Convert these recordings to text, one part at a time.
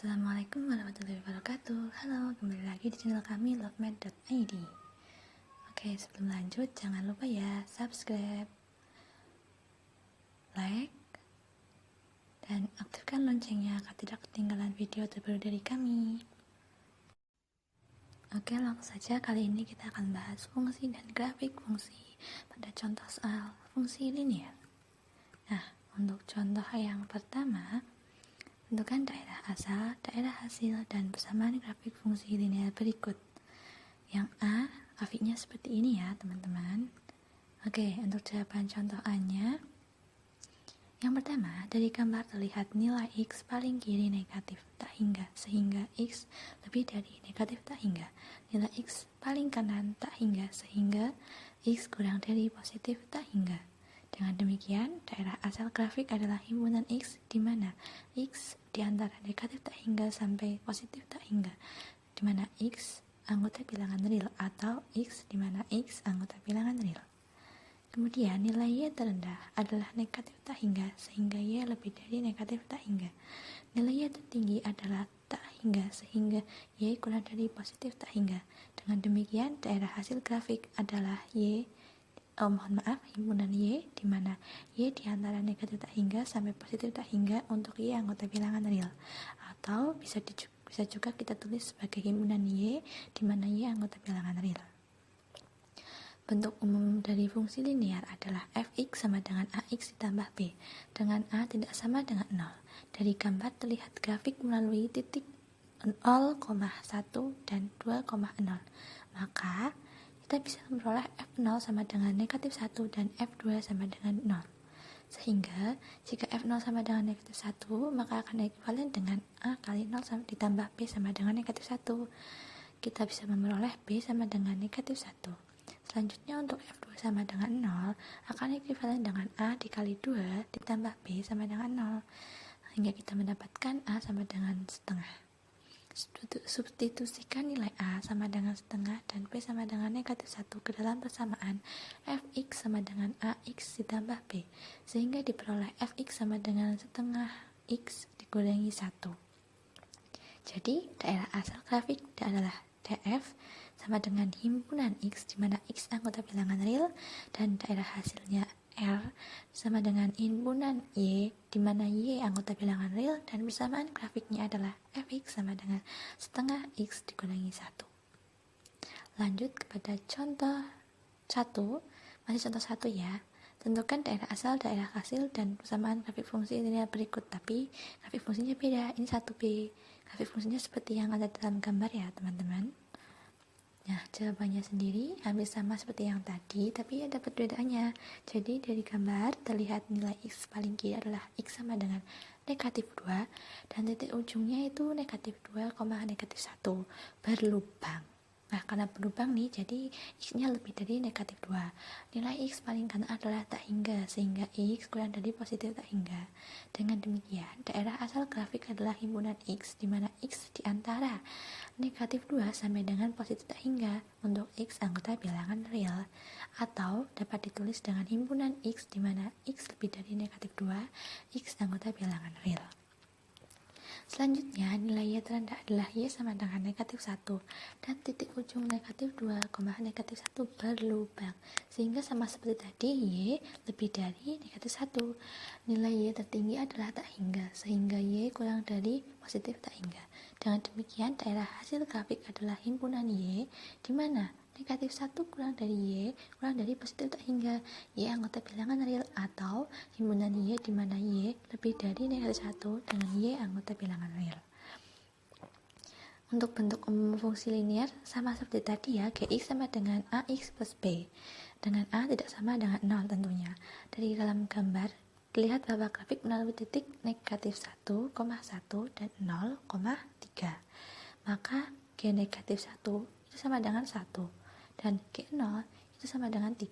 Assalamualaikum warahmatullahi wabarakatuh. Halo, kembali lagi di channel kami lovemed.id. Oke, sebelum lanjut jangan lupa ya subscribe, like, dan aktifkan loncengnya agar tidak ketinggalan video terbaru dari kami. Oke, langsung saja. Kali ini kita akan bahas fungsi dan grafik fungsi pada contoh soal fungsi linear. Nah, untuk contoh yang pertama, tentukan daerah asal, daerah hasil, dan persamaan grafik fungsi linear berikut. Yang A, grafiknya seperti ini ya teman-teman. Oke, untuk jawaban contoh A-nya, yang pertama, dari gambar terlihat nilai X paling kiri negatif tak hingga, sehingga X lebih dari negatif tak hingga. Nilai X paling kanan tak hingga, sehingga X kurang dari positif tak hingga. Dengan demikian, daerah asal grafik adalah himpunan X di mana X di antara negatif tak hingga sampai positif tak hingga, di mana X anggota bilangan real atau X di mana X anggota bilangan real. Kemudian nilai Y terendah adalah negatif tak hingga sehingga Y lebih dari negatif tak hingga. Nilai Y tertinggi adalah tak hingga sehingga Y kurang dari positif tak hingga. Dengan demikian, daerah hasil grafik adalah himpunan Y di mana Y di antara negatif tak hingga sampai positif tak hingga untuk Y anggota bilangan real, atau bisa juga kita tulis sebagai himpunan Y di mana Y anggota bilangan real. Bentuk umum dari fungsi linear adalah fx sama dengan ax ditambah b, dengan a tidak sama dengan 0. Dari gambar terlihat grafik melalui titik 0,1 dan 2,0. Maka kita bisa memperoleh f0 sama dengan negatif 1 dan f2 sama dengan 0. Sehingga jika f0 sama dengan negatif 1, maka akan ekuivalen dengan a kali 0 ditambah b sama dengan negatif 1. Kita bisa memperoleh b sama dengan negatif 1. Selanjutnya untuk f2 sama dengan 0 akan ekuivalen dengan a dikali 2 ditambah b sama dengan 0. Hingga kita mendapatkan a sama dengan setengah. Substitusikan nilai A sama dengan setengah dan B sama dengan negatif 1 ke dalam persamaan fx sama dengan ax ditambah B, sehingga diperoleh fx sama dengan setengah x dikurangi 1. Jadi daerah asal grafik adalah df sama dengan himpunan x di mana x anggota bilangan real, dan daerah hasilnya R sama dengan himpunan Y di mana Y anggota bilangan real, dan persamaan grafiknya adalah fx sama dengan setengah x dikurangi 1. Lanjut kepada contoh 1, masih contoh 1 ya. Tentukan daerah asal, daerah hasil, dan persamaan grafik fungsi linear berikut, tapi grafik fungsinya beda. Ini 1B. Grafik fungsinya seperti yang ada dalam gambar ya teman-teman. Nah, jawabannya sendiri hampir sama seperti yang tadi, tapi ada perbedaannya. Jadi dari gambar terlihat nilai X paling kiri adalah X sama dengan negatif 2, dan titik ujungnya itu negatif 2, negatif 1 berlubang. Nah, karena berlubang nih, jadi X-nya lebih dari negatif 2. Nilai X paling kanan adalah tak hingga, sehingga X kurang dari positif tak hingga. Dengan demikian, daerah asal grafik adalah himpunan X, di mana X di antara negatif 2 sampai dengan positif tak hingga untuk X anggota bilangan real, atau dapat ditulis dengan himpunan X, di mana X lebih dari negatif 2, X anggota bilangan real. Selanjutnya, nilai Y terendah adalah Y sama dengan negatif 1 dan titik ujung negatif 2, negatif 1 berlubang, sehingga sama seperti tadi Y lebih dari negatif 1. Nilai Y tertinggi adalah tak hingga, sehingga Y kurang dari positif tak hingga. Dengan demikian, daerah hasil grafik adalah himpunan Y di mana negatif 1 kurang dari Y kurang dari positif tak hingga, Y anggota bilangan real, atau himpunan Y di mana Y lebih dari negatif 1 dengan Y anggota bilangan real. Untuk bentuk umum fungsi linear sama seperti tadi ya, Gx sama dengan AX plus B, dengan A tidak sama dengan 0 tentunya. Dari dalam gambar terlihat bahwa grafik melalui titik negatif 1,1 dan 0,3. Maka G negatif 1 itu sama dengan 1 dan G0 itu sama dengan 3.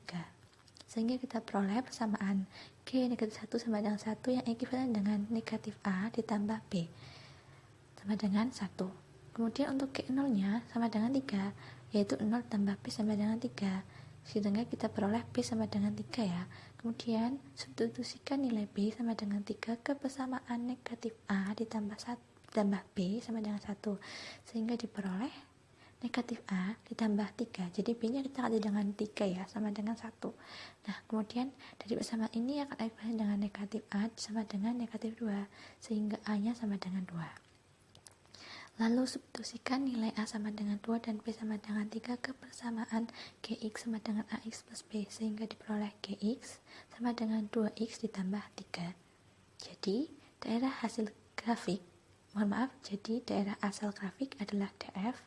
Sehingga kita peroleh persamaan G negatif 1 sama dengan 1 yang ekuivalen dengan negatif A ditambah B sama dengan 1. Kemudian untuk G0 nya sama dengan 3, yaitu 0 tambah B sama dengan 3. Sehingga kita peroleh B sama dengan 3 ya. Kemudian substitusikan nilai B sama dengan 3 ke persamaan negatif A ditambah ditambah B sama dengan 1, sehingga diperoleh negatif A ditambah 3. Jadi B nya kita ganti dengan 3 ya, sama dengan 1. Nah, kemudian dari persamaan ini akan ekuivalen dengan negatif A sama dengan negatif 2, sehingga A nya sama dengan 2. Lalu substitusikan nilai A sama dengan 2 dan B sama dengan 3 ke persamaan Gx sama dengan Ax plus B, sehingga diperoleh Gx sama dengan 2x ditambah 3. Jadi daerah asal grafik adalah df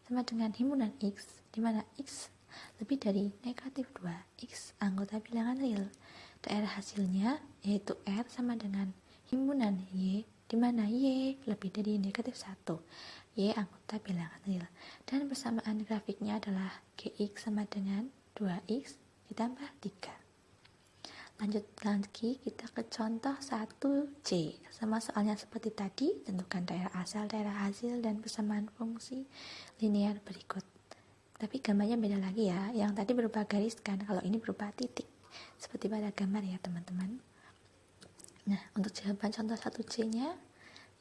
sama dengan himpunan x, di mana x lebih dari negatif 2, x anggota bilangan real. Daerah hasilnya yaitu R sama dengan himpunan y, di mana y lebih dari negatif 1, y anggota bilangan real. Dan persamaan grafiknya adalah gx sama dengan 2x ditambah 3. Lanjut lagi kita ke contoh 1C. Sama soalnya seperti tadi, tentukan daerah asal, daerah hasil, dan persamaan fungsi linear berikut. Tapi gambarnya beda lagi ya. Yang tadi berupa garis kan, kalau ini berupa titik. Seperti pada gambar ya teman-teman. Nah, untuk jawaban contoh 1C-nya,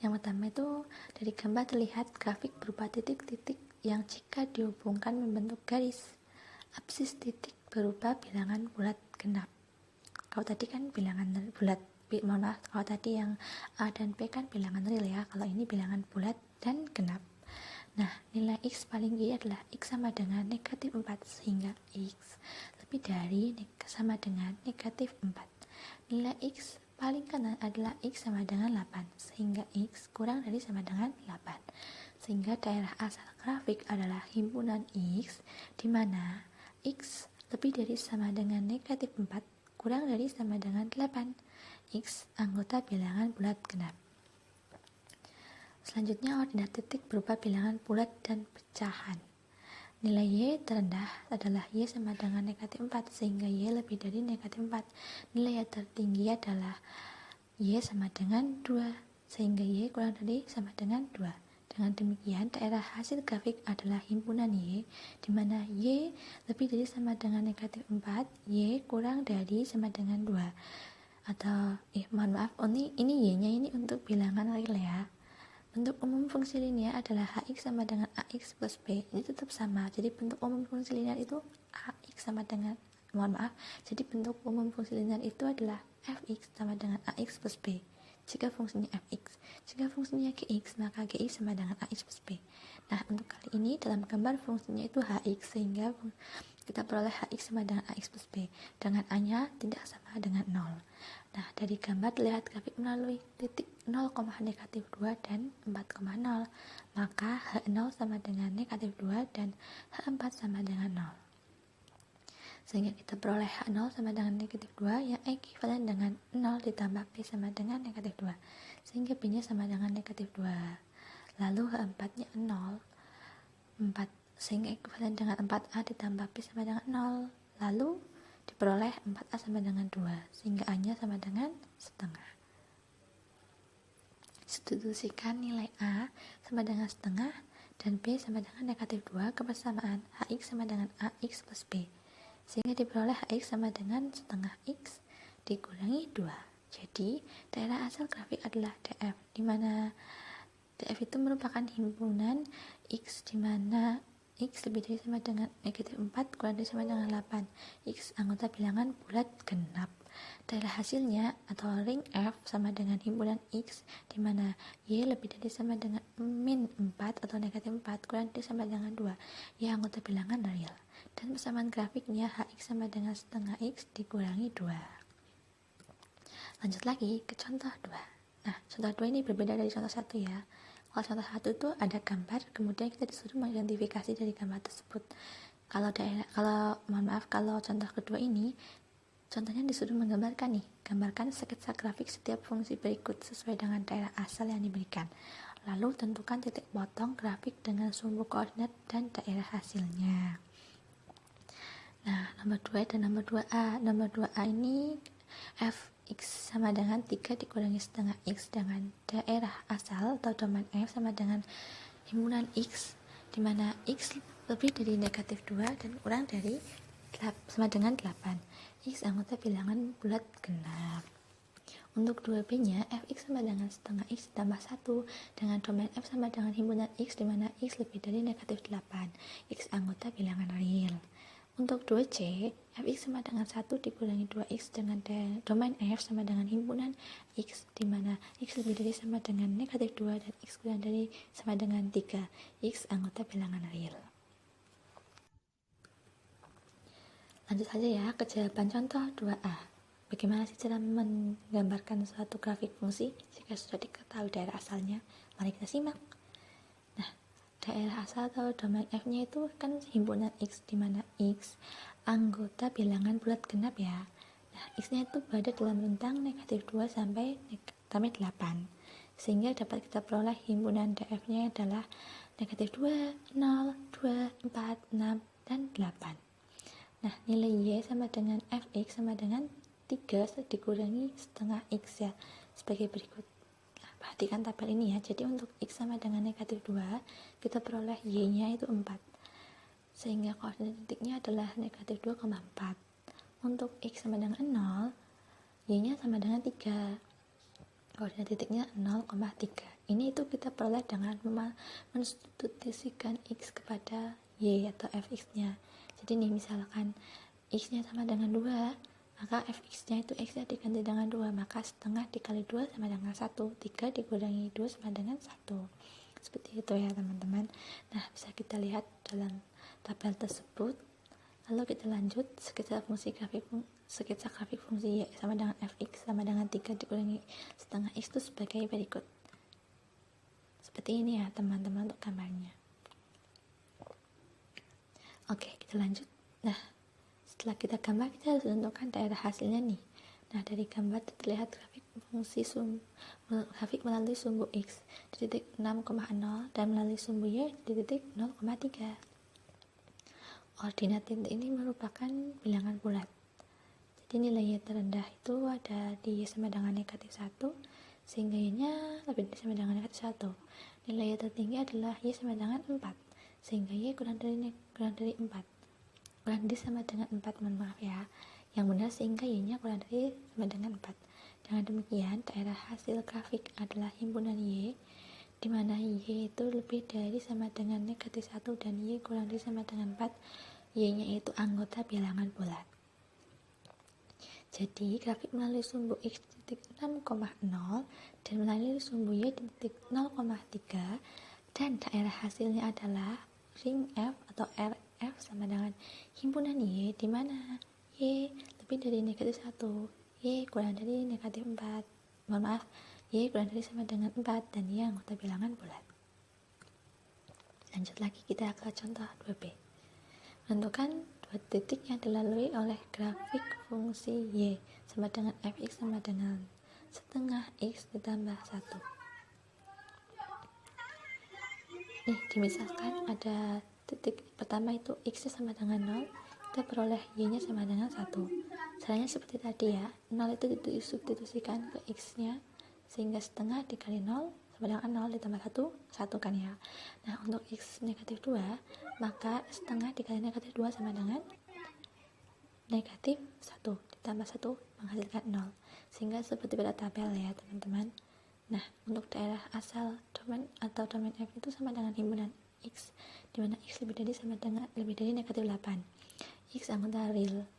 yang pertama itu dari gambar terlihat grafik berupa titik-titik yang jika dihubungkan membentuk garis. Absis titik berupa bilangan bulat genap. Kalau tadi kan bilangan bulat, kalau tadi yang A dan B kan bilangan real ya, kalau ini bilangan bulat dan genap. Nah, nilai X paling Y adalah X sama dengan negatif 4, sehingga X lebih dari sama dengan negatif 4. Nilai X paling kanan adalah X sama dengan 8, sehingga X kurang dari sama dengan 8. Sehingga daerah asal grafik adalah himpunan X, di mana X lebih dari sama dengan negatif 4, kurang dari sama dengan 8. X anggota bilangan bulat genap. Selanjutnya ordinat titik berupa bilangan bulat dan pecahan. Nilai Y terendah adalah Y sama dengan negatif 4, sehingga Y lebih dari negatif 4. Nilai Y tertinggi adalah Y sama dengan 2, sehingga Y kurang dari sama dengan 2. Dengan demikian, daerah hasil grafik adalah himpunan Y, di mana Y lebih dari sama dengan negatif 4, Y kurang dari sama dengan 2. Atau, mohon maaf, ini Y-nya ini untuk bilangan real ya. Bentuk umum fungsi linear adalah Hx sama dengan Ax plus B. Ini tetap sama, jadi bentuk umum fungsi linear itu Ax sama dengan, jadi bentuk umum fungsi linear itu adalah Fx sama dengan Ax plus B. Jika fungsinya fx, jika fungsinya gx, maka gx sama dengan ax plus b. Nah, untuk kali ini dalam gambar fungsinya itu hx, sehingga kita peroleh hx sama dengan ax plus b, dengan a-nya tidak sama dengan 0. Nah, dari gambar terlihat grafik melalui titik 0, negatif 2 dan 4,0, maka h0 sama dengan negatif 2 dan h4 sama dengan 0. Sehingga kita peroleh H0 sama dengan negatif 2 yang ekuivalen dengan 0 ditambah B sama dengan negatif 2, sehingga B nya sama dengan negatif 2. Lalu H4 nya 0, 4, sehingga ekuivalen dengan 4A ditambah B sama dengan 0. Lalu diperoleh 4A sama dengan 2, sehingga A nya sama dengan setengah. Substitusikan nilai A sama dengan setengah dan B sama dengan negatif 2 ke persamaan Hx sama dengan Ax plus B, sehingga diperoleh Hx sama dengan setengah X dikurangi 2. Jadi, daerah asal grafik adalah DF, di mana DF itu merupakan himpunan X, di mana X lebih dari sama dengan negatif 4, kurang dari sama dengan 8. X anggota bilangan bulat genap. Daerah hasilnya atau ring F sama dengan himpunan X, di mana Y lebih dari sama dengan min 4 atau negatif 4, kurang dari sama dengan 2. Y anggota bilangan real. Dan persamaan grafiknya Hx sama dengan setengah X dikurangi 2. Lanjut lagi ke contoh 2. Nah, contoh 2 ini berbeda dari contoh 1 ya. Kalau contoh 1 itu ada gambar, kemudian kita disuruh mengidentifikasi dari gambar tersebut. Kalau contoh kedua ini, contohnya disuruh menggambarkan gambarkan sketsa grafik setiap fungsi berikut sesuai dengan daerah asal yang diberikan. Lalu tentukan titik potong grafik dengan sumbu koordinat dan daerah hasilnya. Nah, nomor 2 dan nomor 2A. Nomor 2A ini fx sama dengan 3 dikurangi setengah x dengan daerah asal atau domain f sama dengan himpunan x, di mana x lebih dari negatif 2 dan kurang dari sama dengan 8. X anggota bilangan bulat genap. Untuk 2B-nya, fx sama dengan setengah x ditambah 1 dengan domain f sama dengan himpunan x di mana x lebih dari negatif 8, x anggota bilangan real. Untuk 2C, fx sama dengan 1 dikurangi 2x dengan domain f sama dengan himpunan x di mana x lebih dari sama dengan negatif 2 dan x kurang dari sama dengan 3, x anggota bilangan real. Lanjut saja ya ke jawaban contoh 2A. Bagaimana sih cara menggambarkan suatu grafik fungsi jika sudah diketahui daerah asalnya? Mari kita simak. Nah, daerah asal atau domain F-nya itu kan himpunan X, di mana X anggota bilangan bulat genap ya. Nah, X-nya itu berada dalam rentang negatif 2 sampai 8. Sehingga dapat kita peroleh himpunan DF-nya adalah negatif 2, 0, 2, 4, 6, dan 8. Nah, nilai Y sama dengan Fx sama dengan 3 dikurangi setengah X ya, sebagai berikut. Nah, perhatikan tabel ini ya. Jadi untuk X sama dengan negatif 2, kita peroleh Y-nya itu 4. Sehingga koordinat titiknya adalah negatif 2,4. Untuk X sama dengan 0, Y-nya sama dengan 3. Koordinat titiknya 0,3. Ini itu kita peroleh dengan mensubstitusikan X kepada Y atau Fx-nya. Jadi nih misalkan X-nya sama dengan 2, maka Fx-nya itu X-nya diganti dengan 2, maka setengah dikali 2 sama dengan 1, 3 dikurangi 2 sama dengan 1. Seperti itu ya teman-teman. Nah, bisa kita lihat dalam tabel tersebut. Lalu kita lanjut sketsa grafik fungsi Y sama dengan Fx sama dengan 3 dikurangi setengah X itu sebagai berikut. Seperti ini ya teman-teman untuk gambarnya. Oke, kita lanjut. Nah, setelah kita gambar, kita harus tentukan daerah hasilnya nih. Nah, dari gambar terlihat grafik melalui sumbu X di titik 6,0 dan melalui sumbu Y di titik 0,3. Koordinat titik ini merupakan bilangan bulat. Jadi nilai Y terendah itu ada di Y sama dengan negatif 1, sehingga Y-nya lebih dari sama dengan negatif 1. Nilai Y tertinggi adalah Y sama dengan 4, sehingga Y kurang dari 4. Kurang dari sama dengan 4, mohon maaf ya. Yang benar sehingga Y-nya kurang dari sama dengan 4. Dengan demikian, daerah hasil grafik adalah himpunan Y, di mana Y itu lebih dari sama dengan negatif 1 dan Y kurang dari sama dengan 4. Y-nya itu anggota bilangan bulat. Jadi, grafik melalui sumbu X di titik 6,0 dan melalui sumbu Y di titik 0,3 dan daerah hasilnya adalah ring F atau RF sama dengan himpunan Y, di mana Y lebih dari negatif 1, Y kurang dari negatif 4. Mohon maaf, Y kurang dari sama dengan 4 dan Y anggota bilangan bulat. Lanjut lagi kita ke contoh 2B. Menentukan dua titik yang dilalui oleh grafik fungsi Y sama dengan Fx sama dengan setengah X ditambah 1. Nih, dimisalkan ada titik pertama itu X-nya sama dengan 0, kita peroleh Y-nya sama dengan 1. Caranya seperti tadi ya, 0 itu disubstitusikan ke X-nya, sehingga setengah dikali 0 sama dengan 0 ditambah 1, 1 kan ya. Nah, untuk X negatif 2, maka setengah dikali negatif 2 sama dengan negatif 1 ditambah 1 menghasilkan 0. Sehingga seperti pada tabel ya teman-teman. Nah, untuk daerah asal domain atau domain F itu sama dengan himpunan X, di mana X lebih dari negatif 8. X anggota real.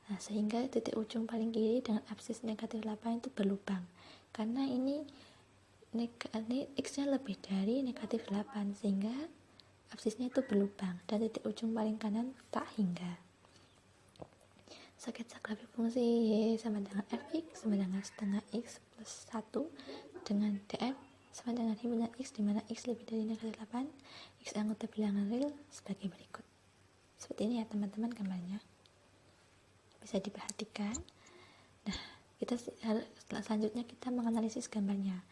Nah, sehingga titik ujung paling kiri dengan absis negatif 8 itu berlubang. Karena ini X-nya lebih dari negatif 8, sehingga absisnya itu berlubang dan titik ujung paling kanan tak hingga. Sketsa grafik fungsi Y sama dengan Fx sama dengan setengah X plus 1 dengan DF sama dengan himpunan X, di mana X lebih dari negatif 8, X anggota bilangan real sebagai berikut. Seperti ini ya teman-teman gambarnya. Bisa diperhatikan. Nah, selanjutnya kita menganalisis gambarnya.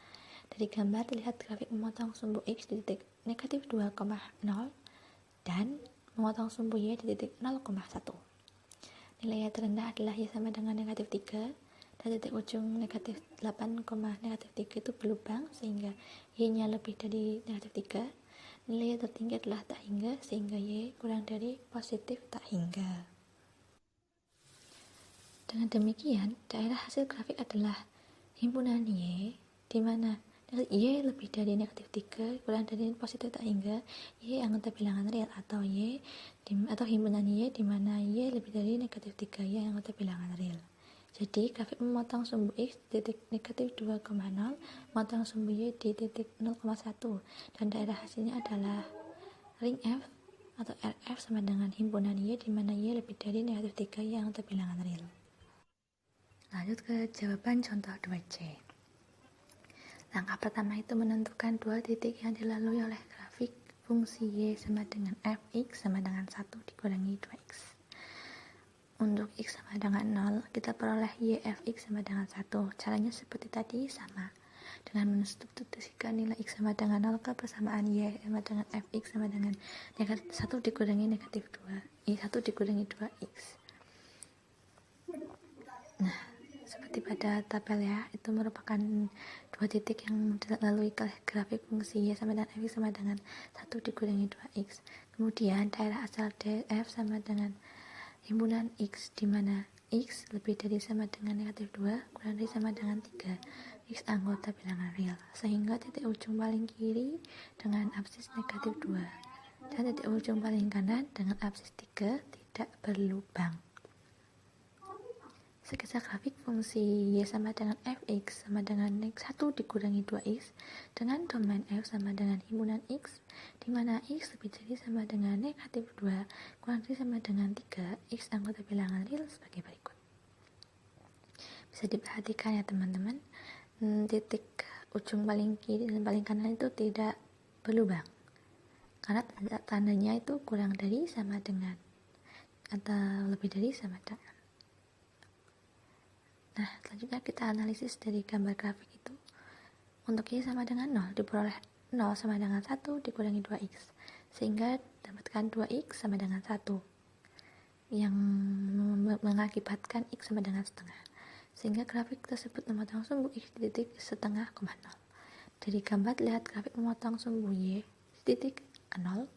Dari gambar terlihat grafik memotong sumbu X di titik negatif 2,0 dan memotong sumbu Y di titik 0,1. Nilai Y terendah adalah Y sama dengan negatif 3 dan titik ujung negatif 8, negatif 3 itu berlubang sehingga Y-nya lebih dari negatif 3. Nilai Y tertinggi adalah tak hingga sehingga Y kurang dari positif tak hingga. Dengan demikian, daerah hasil grafik adalah himpunan Y di mana Y lebih dari negatif 3 kurang dari positif tak hingga Y anggota bilangan real, atau himpunan Y di mana Y lebih dari negatif 3 Y anggota bilangan real. Jadi grafik memotong sumbu X di titik negatif 2,0, memotong sumbu Y di titik 0,1, dan daerah hasilnya adalah ring F atau RF sama dengan himpunan Y di mana Y lebih dari negatif 3 Y anggota bilangan real. Lanjut ke jawaban contoh 2C. Langkah pertama itu menentukan dua titik yang dilalui oleh grafik fungsi Y sama dengan Fx sama dengan 1 dikurangi 2X. Untuk X sama dengan 0, kita peroleh Y Fx sama dengan 1. Caranya seperti tadi, sama. Dengan mensubstitusikan nilai X sama dengan 0 ke persamaan Y sama dengan Fx sama dengan 1 dikurangi negatif 2. Y 1 dikurangi 2X. Nah, seperti pada tabel ya, itu merupakan dua titik yang dilalui oleh grafik fungsi Y sama dengan Fx sama dengan 1 dikurangi 2X. Kemudian daerah asal DF sama dengan himpunan X di mana X lebih dari sama dengan negatif 2 kurang dari sama dengan 3 X anggota bilangan real, sehingga titik ujung paling kiri dengan absis negatif 2 dan titik ujung paling kanan dengan absis 3 tidak berlubang. Sketsa grafik fungsi Y sama dengan Fx sama dengan 1 dikurangi 2X dengan domain F sama dengan himpunan X, di mana X lebih dari sama dengan negatif 2 kurang dari sama dengan 3 X anggota bilangan real sebagai berikut. Bisa diperhatikan ya teman-teman, titik ujung paling kiri dan paling kanan itu tidak berlubang karena tandanya itu kurang dari sama dengan atau lebih dari sama dengan. Nah, selanjutnya kita analisis dari gambar grafik itu. Untuk Y sama dengan 0 diperoleh 0 sama dengan 1 dikurangi 2X, sehingga dapatkan 2X sama dengan 1 yang mengakibatkan X sama dengan setengah, sehingga grafik tersebut memotong sumbu X di titik setengah, 0. Dari gambar lihat grafik memotong sumbu Y di titik 0,1.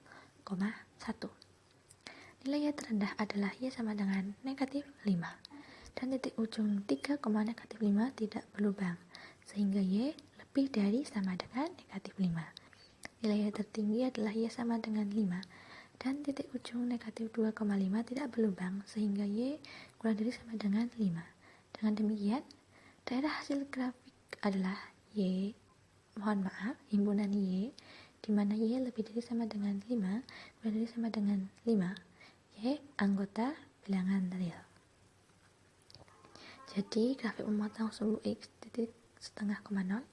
Nilai Y terendah adalah Y sama dengan negatif 5 dan titik ujung 3, negatif 5 tidak berlubang, sehingga Y lebih dari sama dengan negatif 5. Nilai Y tertinggi adalah Y sama dengan 5 dan titik ujung negatif 2,5 tidak berlubang, sehingga Y kurang dari sama dengan 5. Dengan demikian, daerah hasil grafik adalah himpunan Y di mana Y lebih dari sama dengan 5 kurang dari sama dengan 5 Y anggota bilangan real. Jadi grafik memotong sumbu X di titik setengah, 0,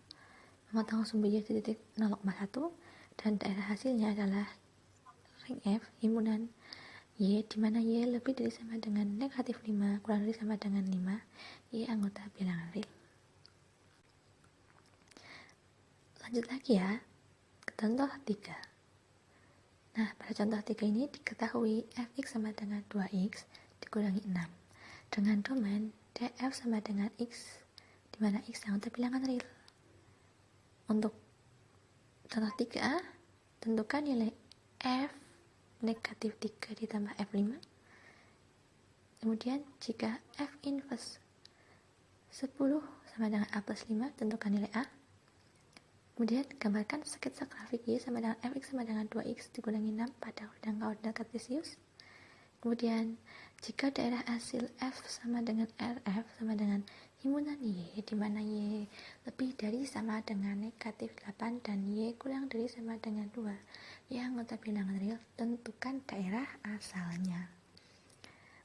memotong sumbu Y di titik 0,1, dan daerah hasilnya adalah ring F himpunan Y di mana Y lebih dari sama dengan negatif 5 kurang dari sama dengan 5 Y anggota bilangan real. Lanjut lagi ya ke contoh 3. Nah, pada contoh 3 ini diketahui Fx sama dengan 2X dikurangi 6 dengan domain DF sama dengan X, di mana X anggota bilangan real. Untuk contoh 3A, tentukan nilai F negatif 3 ditambah F5. Kemudian jika F inverse 10 sama dengan A plus 5, tentukan nilai A. Kemudian gambarkan sketsa grafik Y sama dengan Fx sama dengan 2X dikurangi 6 pada koordinat kartesius. Kemudian jika daerah hasil F sama dengan RF sama dengan himpunan Y di mana Y lebih dari sama dengan negatif 8 dan Y kurang dari sama dengan 2 Y anggota bilangan real, tentukan daerah asalnya.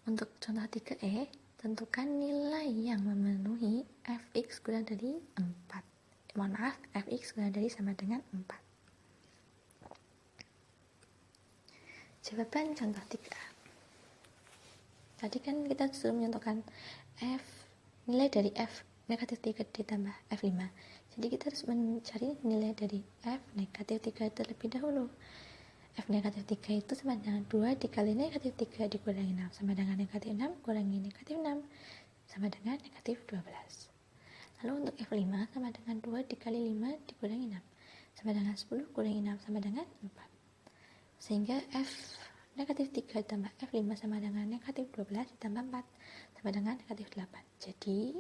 Untuk contoh 3E, tentukan nilai yang memenuhi Fx kurang dari 4. Fx kurang dari sama dengan 4. Jawaban contoh 3A. Tadi kan kita disuruh menentukan nilai dari F negatif 3 ditambah F5. Jadi kita harus mencari nilai dari F negatif 3 terlebih dahulu. F negatif 3 itu sama dengan 2 dikali negatif 3 dikurangi 6 sama dengan negatif 6 kurangi negatif 6 sama dengan negatif 12. Lalu untuk F5 sama dengan 2 dikali 5 dikurangi 6 sama dengan 10 kurangi 6 sama dengan 4. Sehingga F negatif 3 tambah F5 sama dengan negatif 12 ditambah 4 sama dengan negatif 8. Jadi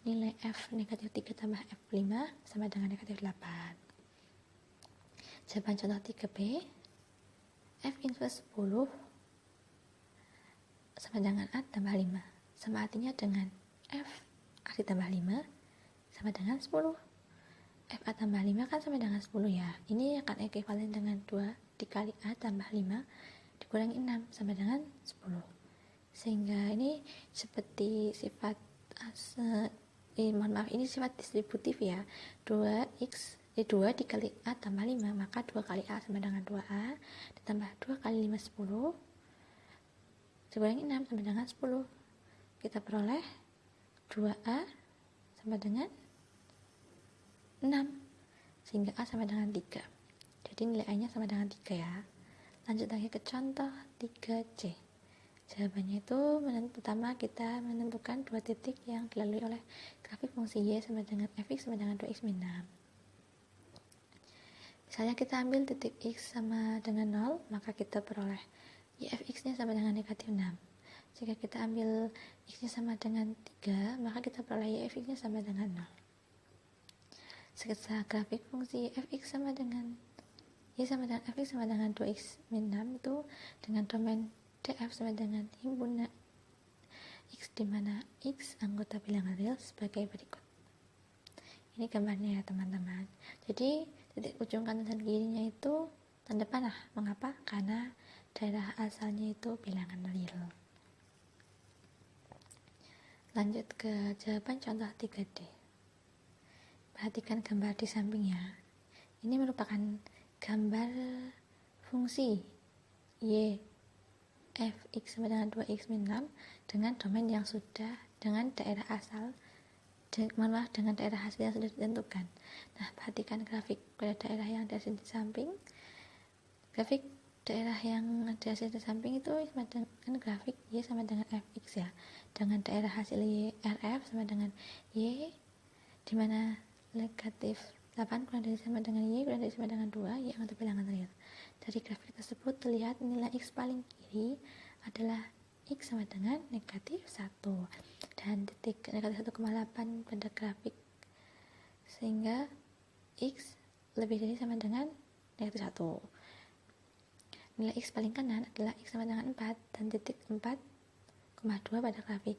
nilai F negatif 3 tambah F5 sama dengan negatif 8. Jawaban contoh 3B, F inverse 10 sama dengan A tambah 5. Sama artinya dengan F A ditambah 5 sama dengan 10. F A tambah 5 kan sama dengan 10 ya. Ini akan ekuivalen dengan 2 dikali A tambah 5 dikurangi 6 sama dengan 10. Sehingga ini seperti sifat ini sifat distributif ya. 2 dikali A tambah 5, maka 2 kali A sama dengan 2A ditambah 2 kali 5 10 dikurangi 6 sama dengan 10. Kita peroleh 2A sama dengan 6, sehingga A sama dengan 3. Jadi nilai A nya sama dengan 3 ya. Lanjut lagi ke contoh 3C. Jawabannya itu pertama kita menentukan 2 titik yang dilalui oleh grafik fungsi Y sama dengan Fx sama dengan 2x min 6. Misalnya kita ambil titik X sama dengan 0, maka kita peroleh Y Fx nya sama dengan negatif 6. Jika kita ambil X nya sama dengan 3, maka kita peroleh Y Fx nya sama dengan 0. Sketsa grafik fungsi Fx sama dengan Y sama dengan Fx sama dengan 2x min 6 itu dengan domain df sama dengan himpunan X, di mana X anggota bilangan real sebagai berikut. Ini gambarnya ya teman-teman. Jadi titik ujung kanan dan kirinya itu tanda panah. Mengapa? Karena daerah asalnya itu bilangan real. Lanjut ke jawaban contoh 3D. Perhatikan gambar di sampingnya. Ini merupakan gambar fungsi Y Fx sama dengan 2x min 6 dengan domain yang sudah dengan daerah asal dengan daerah hasil yang sudah ditentukan. Nah, perhatikan grafik pada daerah yang ada di samping. Grafik daerah yang ada di samping itu sama dengan grafik Y sama dengan Fx ya. Dengan daerah hasil Y RF sama dengan Y, di mana negatif 8 kurang dari sama dengan Y kurang dari sama dengan 2, Y anggota bilangan real. Dari grafik tersebut terlihat nilai X paling kiri adalah X sama dengan negatif 1 dan titik negatif 1,8 pada grafik, sehingga X lebih dari sama dengan negatif 1. Nilai X paling kanan adalah X sama dengan 4 dan titik 4,2 pada grafik,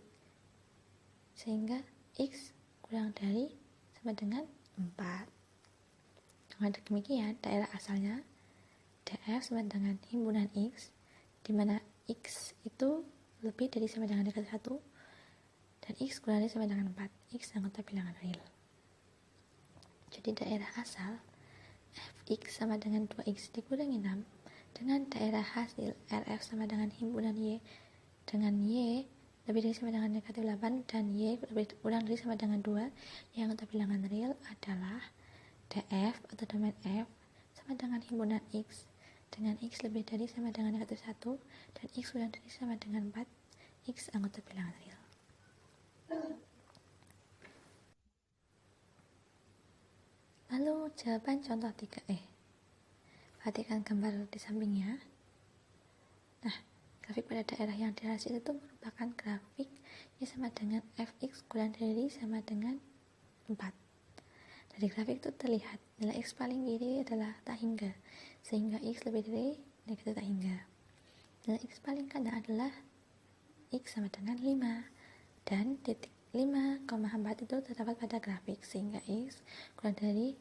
sehingga X kurang dari sama dengan 4. Dengan demikian, daerah asalnya df sama dengan himpunan X, di mana X itu lebih dari sama dengan negatif 1 dan X kurang dari sama dengan 4. X anggota bilangan real. Jadi daerah asal Fx sama dengan 2x dikurangi 6 dengan daerah hasil RF sama dengan himpunan Y dengan Y lebih dari sama dengan negatif 8 dan Y lebih kurang dari sama dengan 2, yang anggota bilangan real adalah df atau domain F sama dengan himpunan X dengan X lebih dari sama dengan negatif 1 dan X kurang dari sama dengan 4, X anggota bilangan real. Lalu jawaban contoh 3E. Perhatikan gambar di sampingnya. Nah, grafik pada daerah yang dihasil itu merupakan grafik yang sama dengan Fx kurang dari sama dengan 4. Dari grafik itu terlihat nilai X paling kiri adalah tak hingga, sehingga X lebih dari negatif tak hingga. Nilai X paling kanan adalah X sama dengan 5 dan titik 5,4 itu terdapat pada grafik, sehingga X kurang dari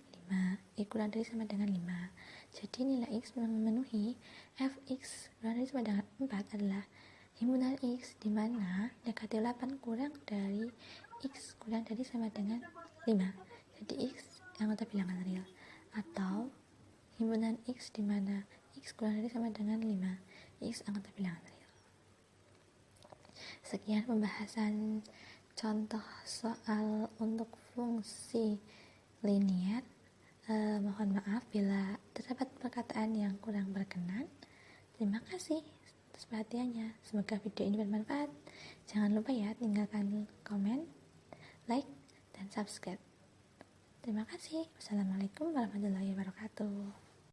5, kurang dari sama dengan 5. Jadi nilai X memenuhi Fx kurang dari sama dengan 4 adalah himpunan X, di mana negatif 8 kurang dari X kurang dari sama dengan 5. Jadi X anggota bilangan real, atau himpunan X di mana X kurang dari sama dengan 5, X anggota bilangan real. Sekian pembahasan contoh soal untuk fungsi linier. Mohon maaf bila terdapat perkataan yang kurang berkenan. Terima kasih atas perhatiannya. Semoga video ini bermanfaat. Jangan lupa ya tinggalkan komen, like, dan subscribe. Terima kasih. Wassalamualaikum warahmatullahi wabarakatuh.